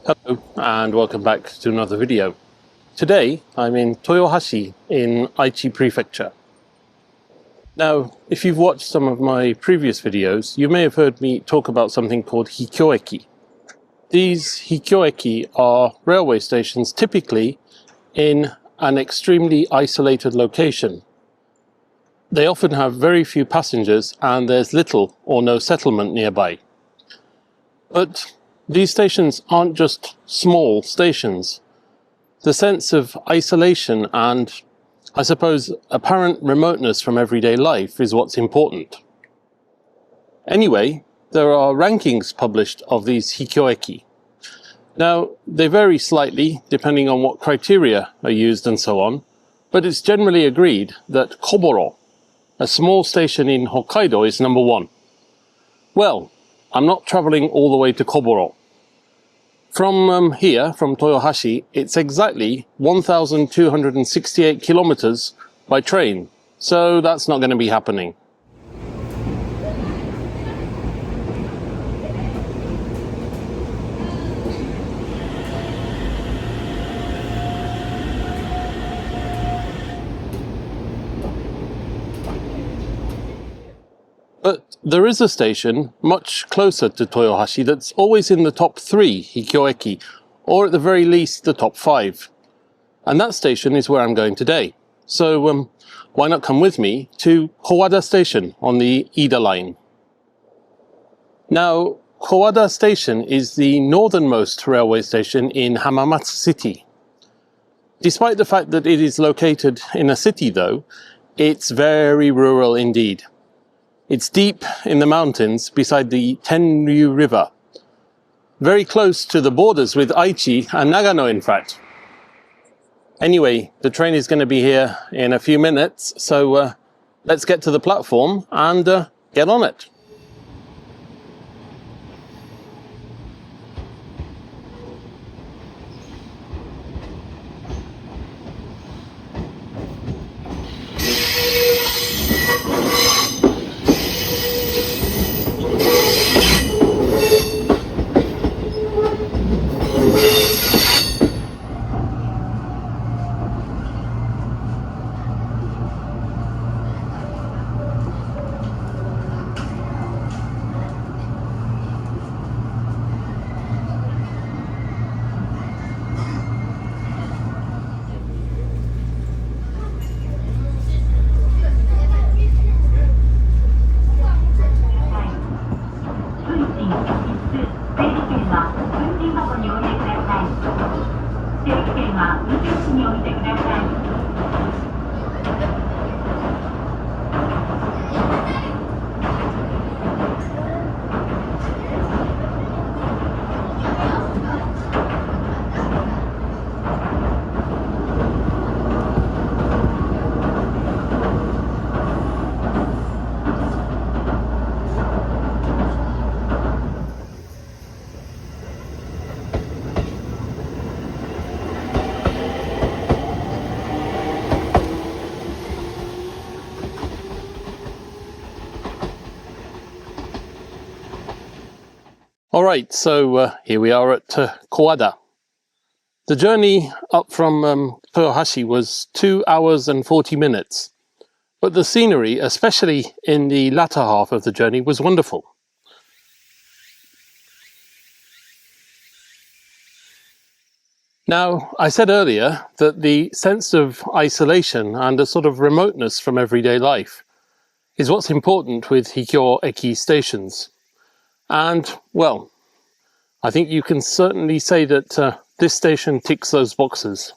Hello and welcome back to another video. Today I'm in Toyohashi in Aichi Prefecture. Now, if you've watched some of my previous videos, you may have heard me talk about something called hikyo-eki. These hikyo-eki are railway stations typically in an extremely isolated location. They often have very few passengers and there's little or no settlement nearby. But these stations aren't just small stations. The sense of isolation and, I suppose, apparent remoteness from everyday life is what's important. Anyway, there are rankings published of these hikyo-eki. Now, they vary slightly depending on what criteria are used and so on, but it's generally agreed that Koboro, a small station in Hokkaido, is number one. Well, I'm not travelling all the way to Koboro. From here, from Toyohashi, it's exactly 1,268 kilometers by train, so that's not going to be happening. But there is a station much closer to Toyohashi that's always in the top 3 hikyo-eki, or at the very least the top 5. And that station is where I'm going today. So why not come with me to Kowada Station on the Iida Line. Now, Kowada Station is the northernmost railway station in Hamamatsu City. Despite the fact that it is located in a city though, it's very rural indeed. It's deep in the mountains beside the Tenryu River, very close to the borders with Aichi and Nagano in fact. Anyway, the train is going to be here in a few minutes, so let's get to the platform and get on it. Alright, so here we are at Kowada. The journey up from Toyohashi was 2 hours and 40 minutes, but the scenery, especially in the latter half of the journey, was wonderful. Now, I said earlier that the sense of isolation and a sort of remoteness from everyday life is what's important with hikyo-eki stations. And, well, I think you can certainly say that this station ticks those boxes.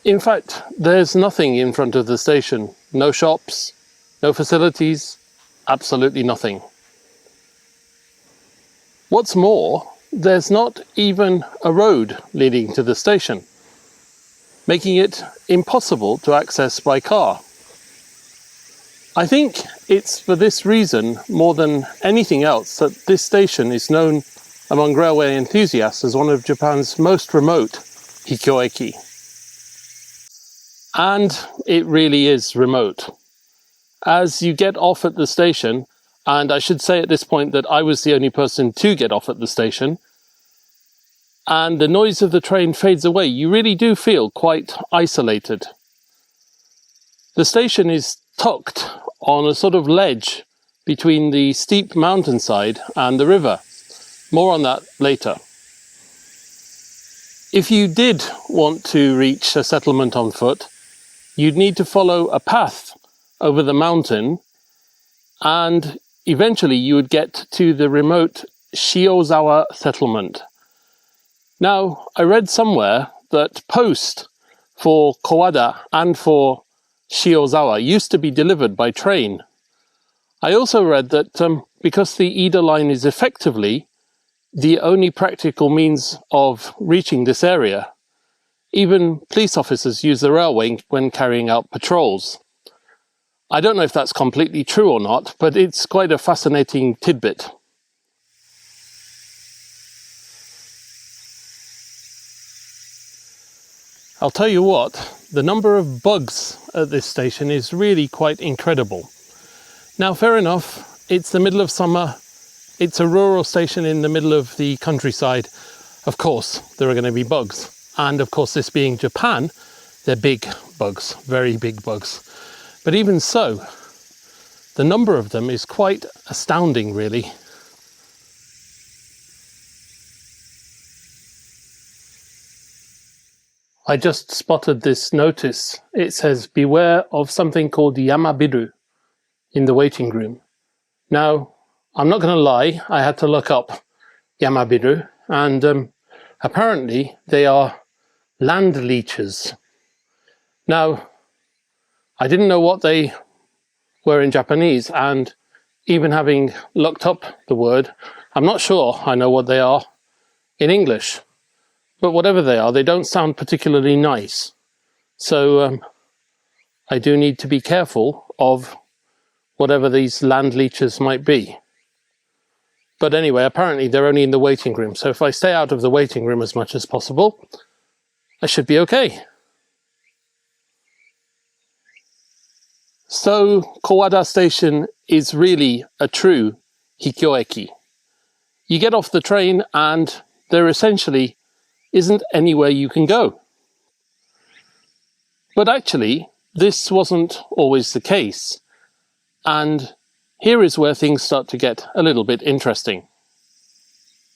In fact, there's nothing in front of the station. No shops, no facilities, absolutely nothing. What's more, there's not even a road leading to the station, making it impossible to access by car. I think it's for this reason, more than anything else, that this station is known among railway enthusiasts as one of Japan's most remote hikyo-eki. And it really is remote. As you get off at the station, and I should say at this point that I was the only person to get off at the station, and the noise of the train fades away, you really do feel quite isolated. The station is tucked on a sort of ledge between the steep mountainside and the river. More on that later. If you did want to reach a settlement on foot, you'd need to follow a path over the mountain, and eventually you would get to the remote Shiozawa settlement. Now, I read somewhere that post for Kowada and for Shiozawa used to be delivered by train. I also read that because the Iida Line is effectively the only practical means of reaching this area, even police officers use the railway when carrying out patrols. I don't know if that's completely true or not, but it's quite a fascinating tidbit. I'll tell you what, the number of bugs at this station is really quite incredible. Now, fair enough, it's the middle of summer, it's a rural station in the middle of the countryside. Of course, there are going to be bugs. And of course, this being Japan, they're big bugs, very big bugs. But even so, the number of them is quite astounding, really. I just spotted this notice. It says, beware of something called yamabiru in the waiting room. Now, I'm not going to lie, I had to look up yamabiru, and apparently they are land leeches. Now, I didn't know what they were in Japanese, and even having looked up the word, I'm not sure I know what they are in English. But whatever they are, they don't sound particularly nice. So I do need to be careful of whatever these land leeches might be. But anyway, apparently they're only in the waiting room. So if I stay out of the waiting room as much as possible, I should be okay. So Kowada Station is really a true hikyo-eki. You get off the train and there essentially isn't anywhere you can go. But actually, this wasn't always the case. And here is where things start to get a little bit interesting.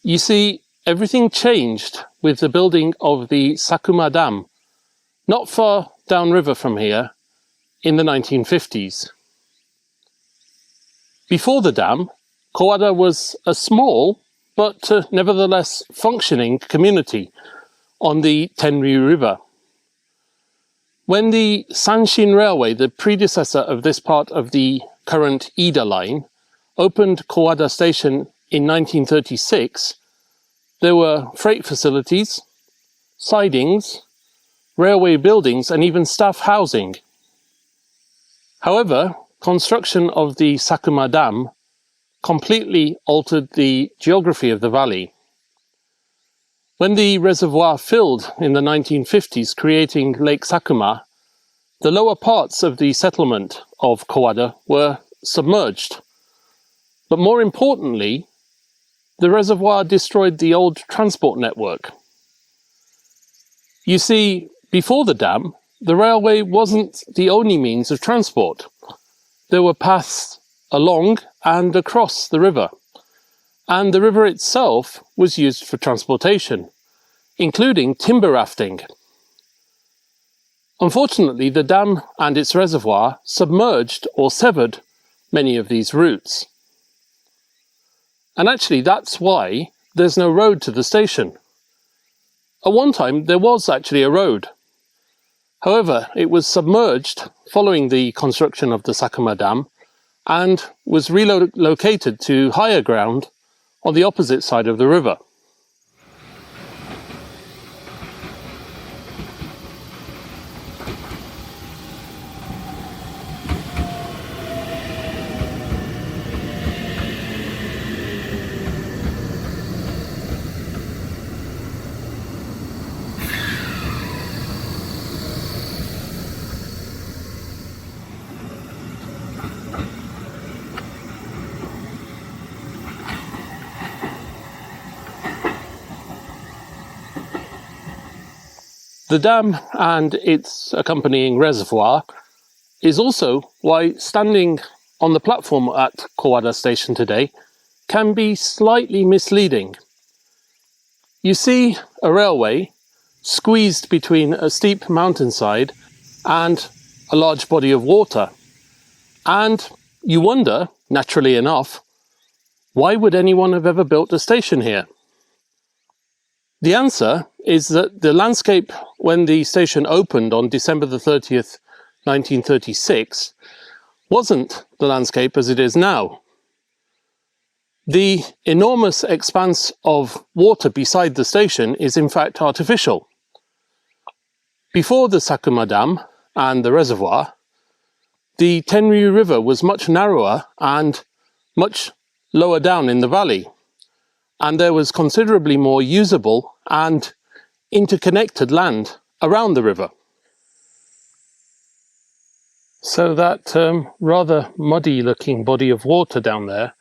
You see, everything changed with the building of the Sakuma Dam, not far downriver from here, in the 1950s. Before the dam, Kowada was a small, but nevertheless functioning community on the Tenryu River. When the Sanshin Railway, the predecessor of this part of the current Iida Line, opened Kowada Station in 1936, there were freight facilities, sidings, railway buildings, and even staff housing. However, construction of the Sakuma Dam completely altered the geography of the valley. When the reservoir filled in the 1950s, creating Lake Sakuma, the lower parts of the settlement of Kowada were submerged. But more importantly, the reservoir destroyed the old transport network. You see, before the dam, the railway wasn't the only means of transport. There were paths along and across the river, and the river itself was used for transportation, including timber rafting. Unfortunately, the dam and its reservoir submerged or severed many of these routes. And actually, that's why there's no road to the station. At one time, there was actually a road. However, it was submerged following the construction of the Sakuma Dam and was relocated to higher ground on the opposite side of the river. The dam and its accompanying reservoir is also why standing on the platform at Kowada Station today can be slightly misleading. You see a railway squeezed between a steep mountainside and a large body of water, and you wonder, naturally enough, why would anyone have ever built a station here? The answer is that the landscape when the station opened on December the 30th, 1936, wasn't the landscape as it is now. The enormous expanse of water beside the station is in fact artificial. Before the Sakuma Dam and the reservoir, the Tenryu River was much narrower and much lower down in the valley, and there was considerably more usable and interconnected land around the river. So that rather muddy looking body of water down there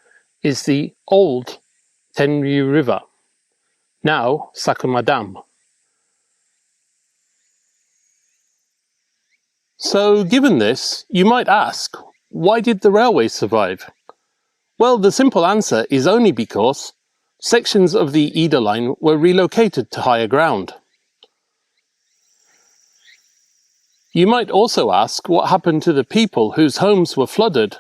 is the old Tenryu River, now Sakuma Dam. So given this, you might ask, why did the railway survive? Well, the simple answer is only because sections of the Iida Line were relocated to higher ground. You might also ask what happened to the people whose homes were flooded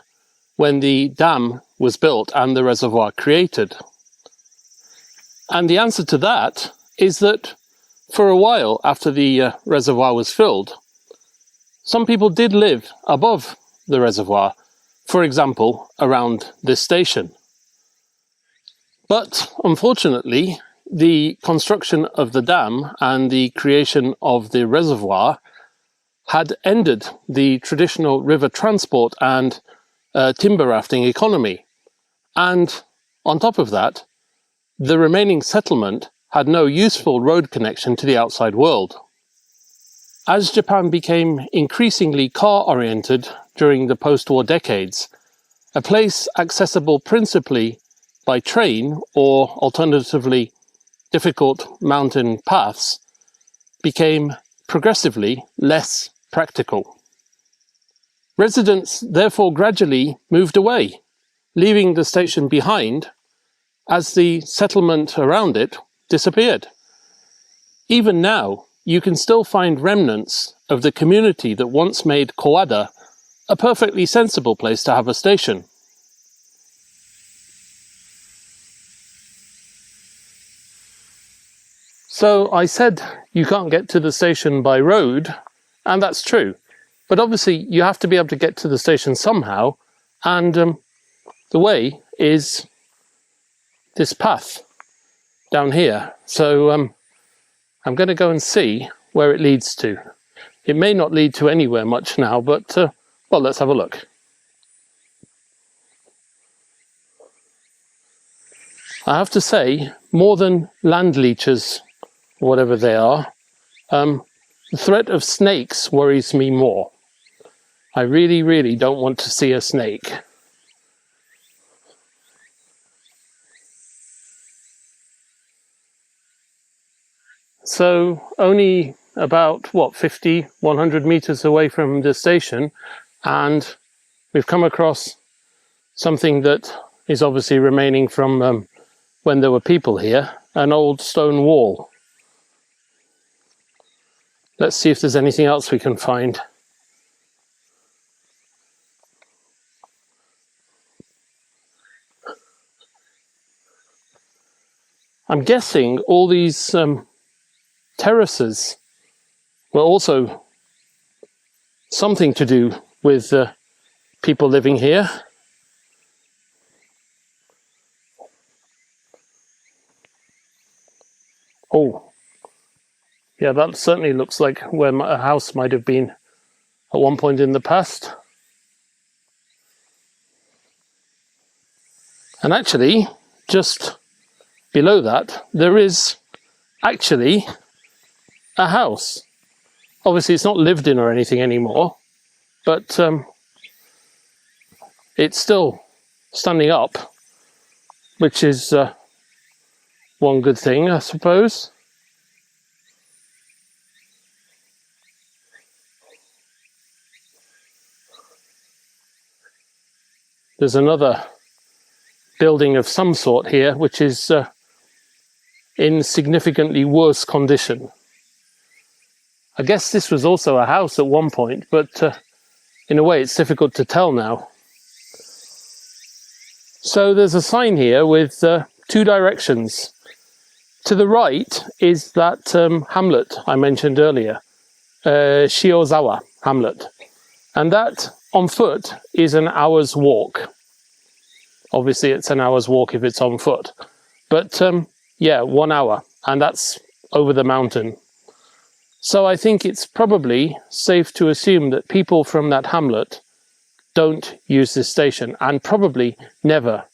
when the dam was built and the reservoir created. And the answer to that is that for a while after the reservoir was filled, some people did live above the reservoir, for example, around this station. But unfortunately, the construction of the dam and the creation of the reservoir had ended the traditional river transport and timber rafting economy. And on top of that, the remaining settlement had no useful road connection to the outside world. As Japan became increasingly car-oriented during the post-war decades, a place accessible principally by train or alternatively difficult mountain paths became progressively less practical. Residents therefore gradually moved away, leaving the station behind as the settlement around it disappeared. Even now, you can still find remnants of the community that once made Kowada a perfectly sensible place to have a station. So I said you can't get to the station by road, and that's true. But obviously you have to be able to get to the station somehow, and the way is this path down here. So I'm going to go and see where it leads to. It may not lead to anywhere much now, but well, let's have a look. I have to say, more than land leeches, whatever they are, the threat of snakes worries me more. I really, really don't want to see a snake. So only about, 50, 100 meters away from the station, and we've come across something that is obviously remaining from when there were people here, an old stone wall. Let's see if there's anything else we can find. I'm guessing all these terraces were also something to do with people living here. Oh, yeah, that certainly looks like where a house might have been at one point in the past. And actually, just below that, there is actually a house. Obviously, it's not lived in or anything anymore, but it's still standing up, which is one good thing, I suppose. There's another building of some sort here, which is in significantly worse condition. I guess this was also a house at one point, but in a way it's difficult to tell now. So there's a sign here with two directions. To the right is that hamlet I mentioned earlier, Shiozawa hamlet. And that, on foot, is an hour's walk. Obviously, it's an hour's walk if it's on foot. But, yeah, 1 hour. And that's over the mountain. So I think it's probably safe to assume that people from that hamlet don't use this station, and probably never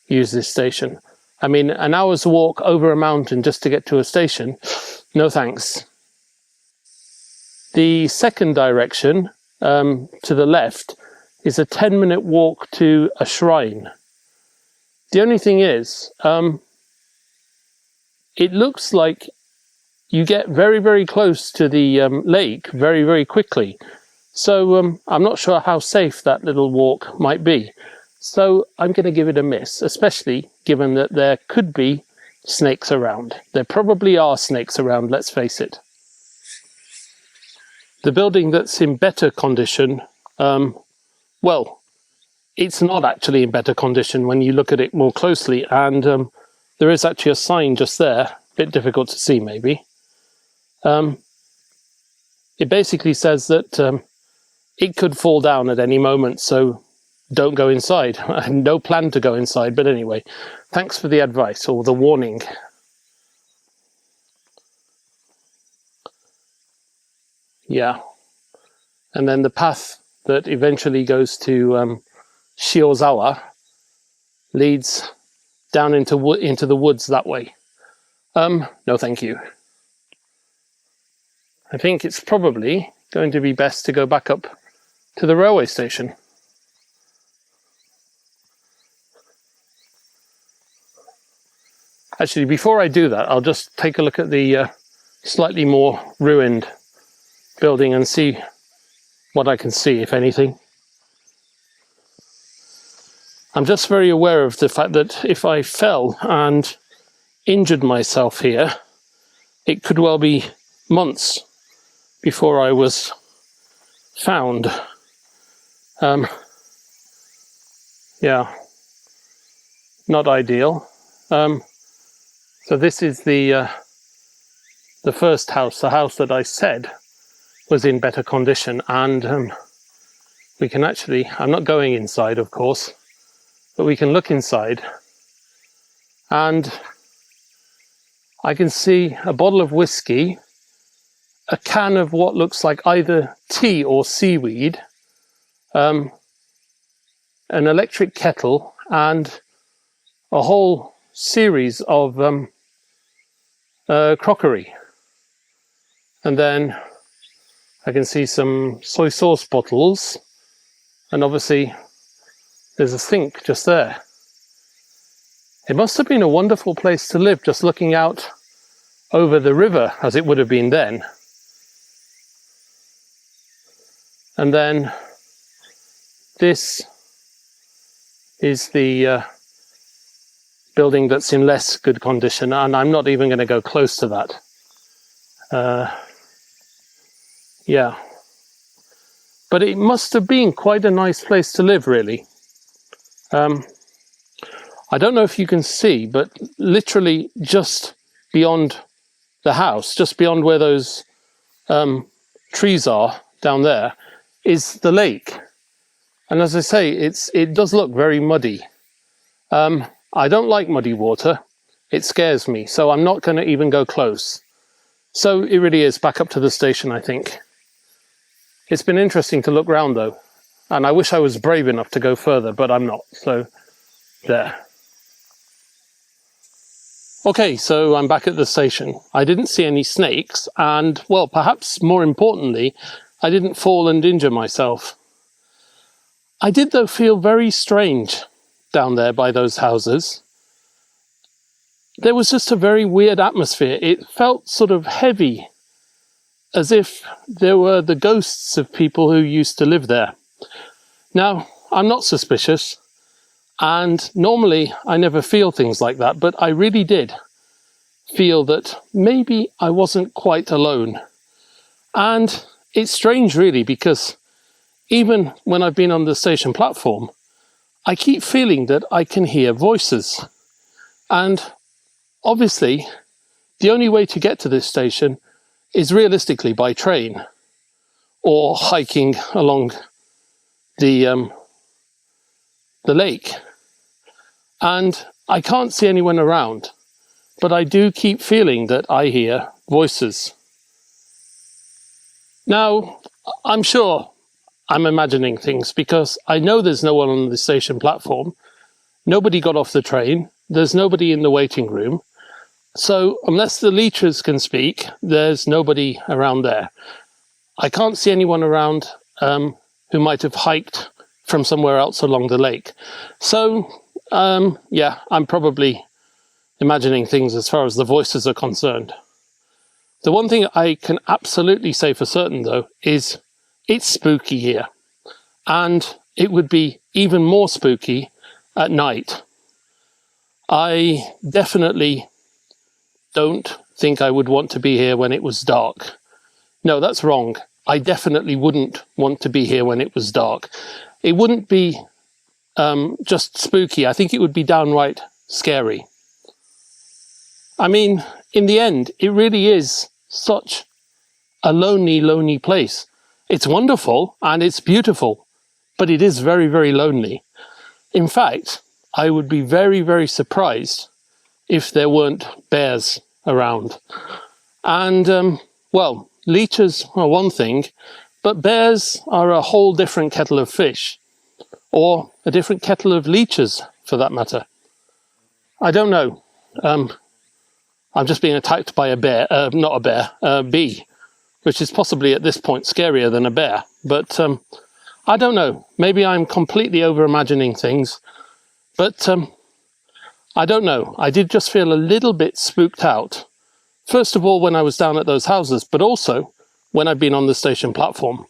use this station. I mean, an hour's walk over a mountain just to get to a station, no thanks. The second direction, to the left, is a 10-minute walk to a shrine. The only thing is, it looks like you get very, very close to the lake very, very quickly. So I'm not sure how safe that little walk might be. So I'm going to give it a miss, especially given that there could be snakes around. There probably are snakes around, let's face it. The building that's in better condition, well, it's not actually in better condition when you look at it more closely, and there is actually a sign just there, a bit difficult to see maybe. It basically says that it could fall down at any moment, so don't go inside. I had no plan to go inside, but anyway, thanks for the advice, or the warning. Yeah. And then the path that eventually goes to Shiozawa leads down into the woods that way. No thank you. I think it's probably going to be best to go back up to the railway station. Actually, before I do that, I'll just take a look at the slightly more ruined building and see what I can see, if anything. I'm just very aware of the fact that if I fell and injured myself here, it could well be months before I was found. Yeah, not ideal. So this is the first house, the house that I said was in better condition, and we can actually, I'm not going inside of course, but we can look inside and I can see a bottle of whiskey, a can of what looks like either tea or seaweed, an electric kettle, and a whole series of crockery. And then I can see some soy sauce bottles, and obviously there's a sink just there. It must have been a wonderful place to live, just looking out over the river as it would have been then. And then this is the building that's in less good condition, and I'm not even going to go close to that. Yeah. But it must have been quite a nice place to live, really. I don't know if you can see, but literally just beyond the house, just beyond where those trees are down there, is the lake. And as I say, it does look very muddy. I don't like muddy water. It scares me, so I'm not going to even go close. So it really is back up to the station, I think. It's been interesting to look round though, and I wish I was brave enough to go further, but I'm not, so there. Okay, so I'm back at the station. I didn't see any snakes, and, well, perhaps more importantly, I didn't fall and injure myself. I did, though, feel very strange down there by those houses. There was just a very weird atmosphere. It felt sort of heavy, as if there were the ghosts of people who used to live there. Now, I'm not suspicious, and normally I never feel things like that, but I really did feel that maybe I wasn't quite alone. And it's strange really, because even when I've been on the station platform, I keep feeling that I can hear voices. And obviously, the only way to get to this station is realistically by train or hiking along the lake. And I can't see anyone around, but I do keep feeling that I hear voices. Now, I'm sure I'm imagining things because I know there's no one on the station platform. Nobody got off the train. There's nobody in the waiting room. So unless the leechers can speak, there's nobody around there. I can't see anyone around who might have hiked from somewhere else along the lake. So, yeah, I'm probably imagining things as far as the voices are concerned. The one thing I can absolutely say for certain, though, is it's spooky here. And it would be even more spooky at night. I definitely don't think I would want to be here when it was dark. No, that's wrong. I definitely wouldn't want to be here when it was dark. It wouldn't be just spooky. I think it would be downright scary. I mean, in the end, it really is such a lonely, lonely place. It's wonderful and it's beautiful, but it is very, very lonely. In fact, I would be very, very surprised if there weren't bears around. And, well, leeches are one thing, but bears are a whole different kettle of fish, or a different kettle of leeches, for that matter. I don't know. I'm just being attacked by a bear, not a bear, a bee, which is possibly at this point scarier than a bear. But I don't know. Maybe I'm completely over-imagining things. But I don't know. I did just feel a little bit spooked out. First of all, when I was down at those houses, but also when I've been on the station platform.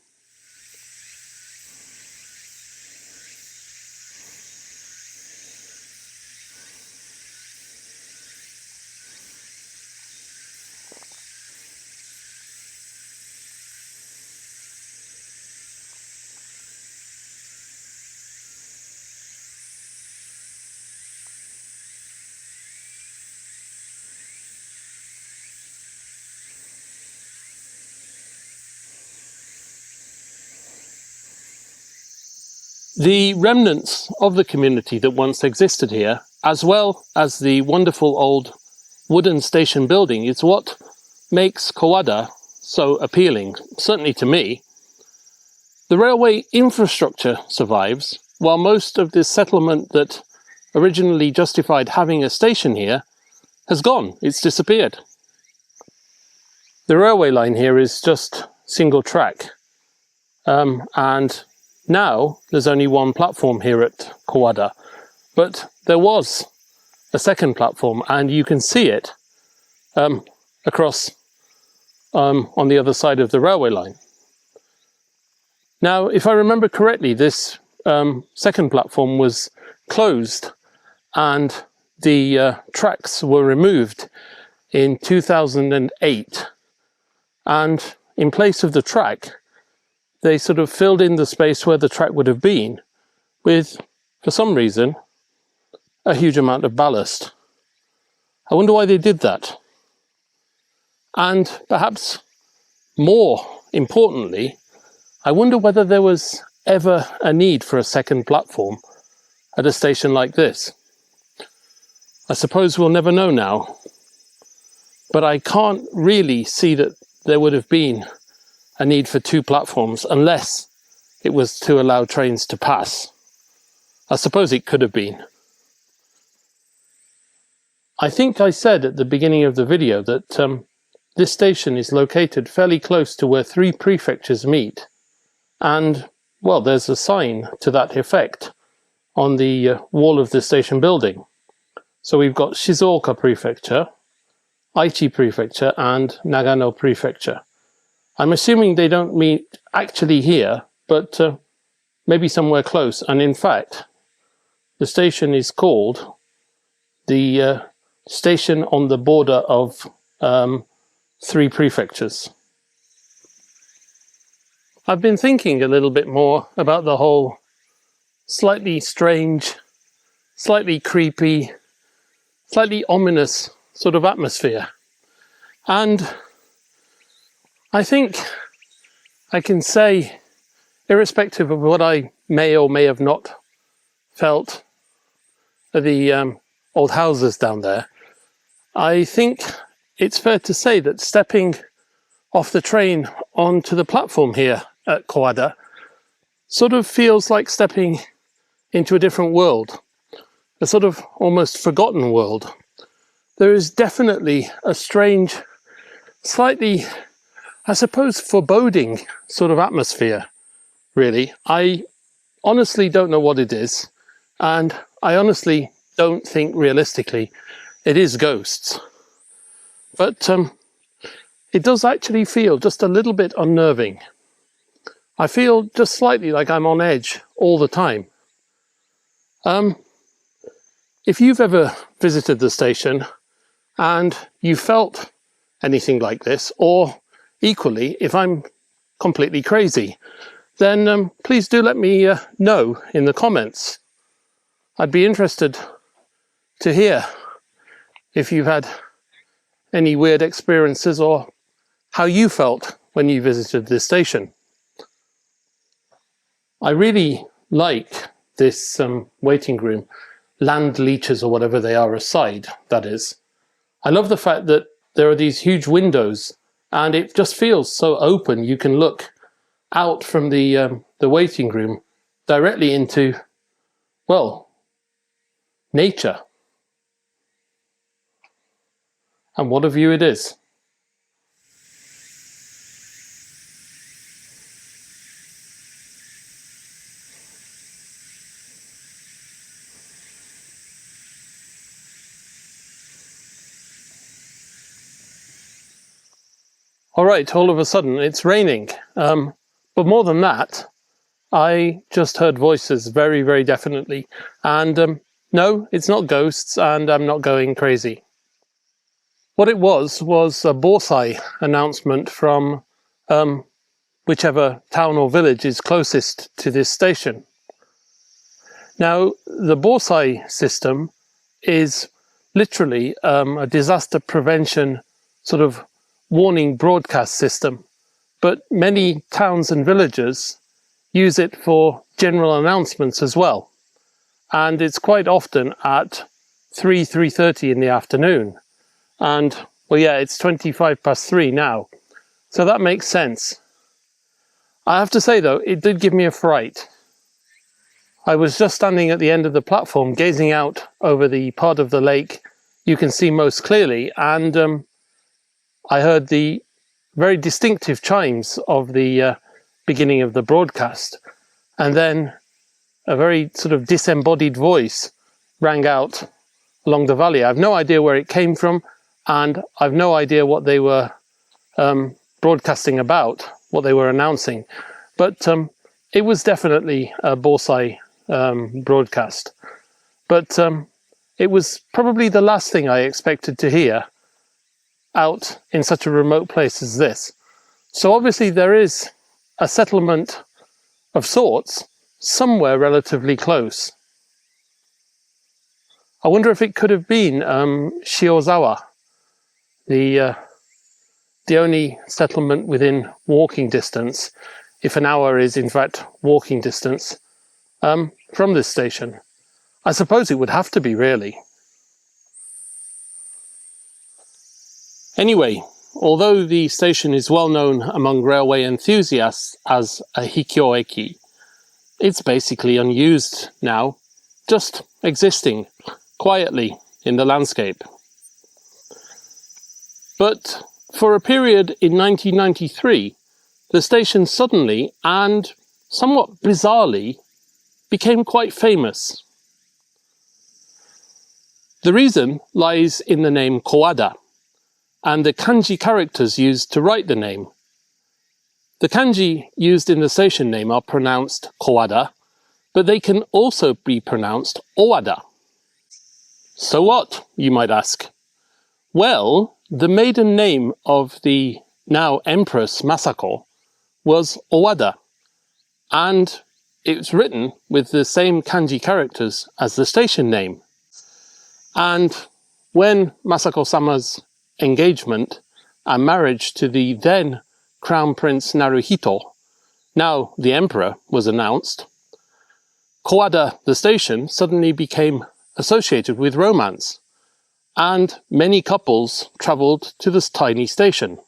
The remnants of the community that once existed here, as well as the wonderful old wooden station building, is what makes Kowada so appealing, certainly to me. The railway infrastructure survives, while most of the settlement that originally justified having a station here has gone. It's disappeared. The railway line here is just single track, and now there's only one platform here at Kowada, but there was a second platform, and you can see it across on the other side of the railway line. Now, if I remember correctly, this second platform was closed and the tracks were removed in 2008, and in place of the track, they sort of filled in the space where the track would have been with, for some reason, a huge amount of ballast. I wonder why they did that. And perhaps more importantly, I wonder whether there was ever a need for a second platform at a station like this. I suppose we'll never know now, but I can't really see that there would have been a need for two platforms unless it was to allow trains to pass. I suppose it could have been. I think I said at the beginning of the video that this station is located fairly close to where three prefectures meet, and, well, there's a sign to that effect on the wall of the station building. So we've got Shizuoka Prefecture, Aichi Prefecture, and Nagano Prefecture. I'm assuming they don't meet actually here, but maybe somewhere close. And in fact, the station is called the station on the border of three prefectures. I've been thinking a little bit more about the whole slightly strange, slightly creepy, slightly ominous sort of atmosphere. And I think I can say, irrespective of what I may or may have not felt at the old houses down there, I think it's fair to say that stepping off the train onto the platform here at Kowada sort of feels like stepping into a different world, a sort of almost forgotten world. There is definitely a strange, slightly, I suppose, foreboding sort of atmosphere, really. I honestly don't know what it is, and I honestly don't think realistically it is ghosts. But it does actually feel just a little bit unnerving. I feel just slightly like I'm on edge all the time. If you've ever visited the station and you felt anything like this, or equally, if I'm completely crazy, then please do let me know in the comments. I'd be interested to hear if you've had any weird experiences or how you felt when you visited this station. I really like this waiting room, land leeches or whatever they are aside, that is. I love the fact that there are these huge windows and it just feels so open. You can look out from the waiting room directly into, well, nature. And what a view it is. All right, all of a sudden it's raining. But more than that, I just heard voices very, very definitely. And no, it's not ghosts, and I'm not going crazy. What it was a Bosai announcement from whichever town or village is closest to this station. Now, the Bosai system is literally a disaster prevention sort of warning broadcast system, but many towns and villages use it for general announcements as well. And it's quite often at 3:30 in the afternoon. And, well, yeah, it's 3:25 now. So that makes sense. I have to say, though, it did give me a fright. I was just standing at the end of the platform, gazing out over the part of the lake you can see most clearly, and I heard the very distinctive chimes of the beginning of the broadcast. And then a very sort of disembodied voice rang out along the valley. I have no idea where it came from, and I've no idea what they were broadcasting about, what they were announcing. But it was definitely a Bosai broadcast. But it was probably the last thing I expected to hear out in such a remote place as this. So obviously there is a settlement of sorts somewhere relatively close. I wonder if it could have been Shiozawa, the only settlement within walking distance. if an hour is in fact walking distance from this station. I suppose it would have to be, really. Anyway, although the station is well known among railway enthusiasts as a hikyo-eki, it's basically unused now, just existing quietly in the landscape. But for a period in 1993, the station suddenly and somewhat bizarrely became quite famous. The reason lies in the name Kowada and the kanji characters used to write the name. The kanji used in the station name are pronounced Kowada, but they can also be pronounced Owada. So what, you might ask? Well, the maiden name of the now Empress Masako was Owada, and it was written with the same kanji characters as the station name. And when Masako-sama's engagement and marriage to the then Crown Prince Naruhito, now the Emperor, was announced, Kowada, the station, suddenly became associated with romance, and many couples travelled to this tiny station.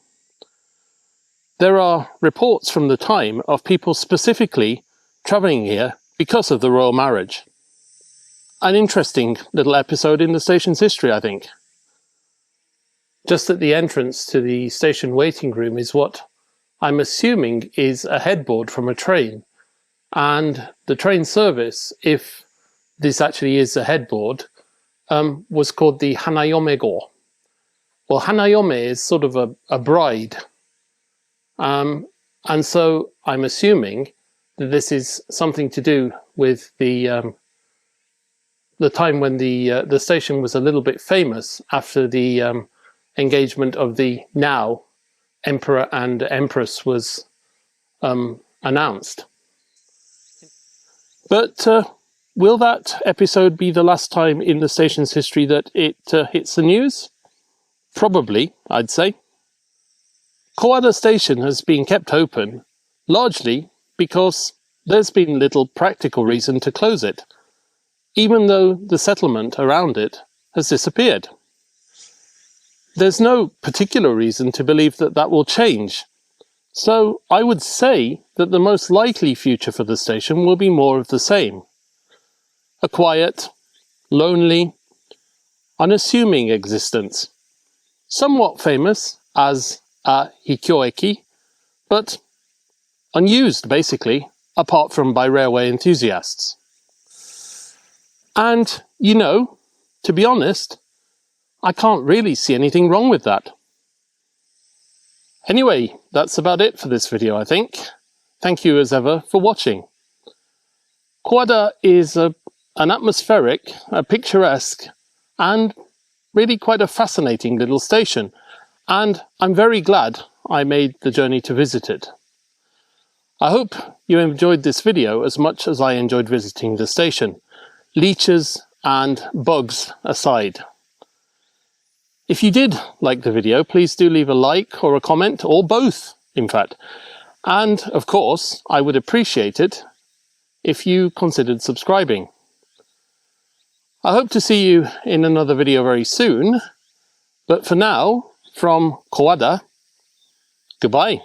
There are reports from the time of people specifically travelling here because of the royal marriage. An interesting little episode in the station's history, I think. Just at the entrance to the station waiting room is what I'm assuming is a headboard from a train. And the train service, if this actually is a headboard, was called the Hanayome-go. Well, Hanayome is sort of a bride. And so I'm assuming that this is something to do with the time when the station was a little bit famous after the engagement of the now Emperor and Empress was announced. But will that episode be the last time in the station's history that it hits the news? Probably, I'd say. Kowada Station has been kept open largely because there's been little practical reason to close it, even though the settlement around it has disappeared. There's no particular reason to believe that that will change, so I would say that the most likely future for the station will be more of the same. A quiet, lonely, unassuming existence, somewhat famous as a hikyo-eki, but unused basically, apart from by railway enthusiasts. And, you know, to be honest, I can't really see anything wrong with that. Anyway, that's about it for this video, I think. Thank you as ever for watching. Kowada is an atmospheric, a picturesque, and really quite a fascinating little station, and I'm very glad I made the journey to visit it. I hope you enjoyed this video as much as I enjoyed visiting the station, leeches and bugs aside. If you did like the video, please do leave a like or a comment, or both, in fact. And, of course, I would appreciate it if you considered subscribing. I hope to see you in another video very soon, but for now, from Kowada, goodbye.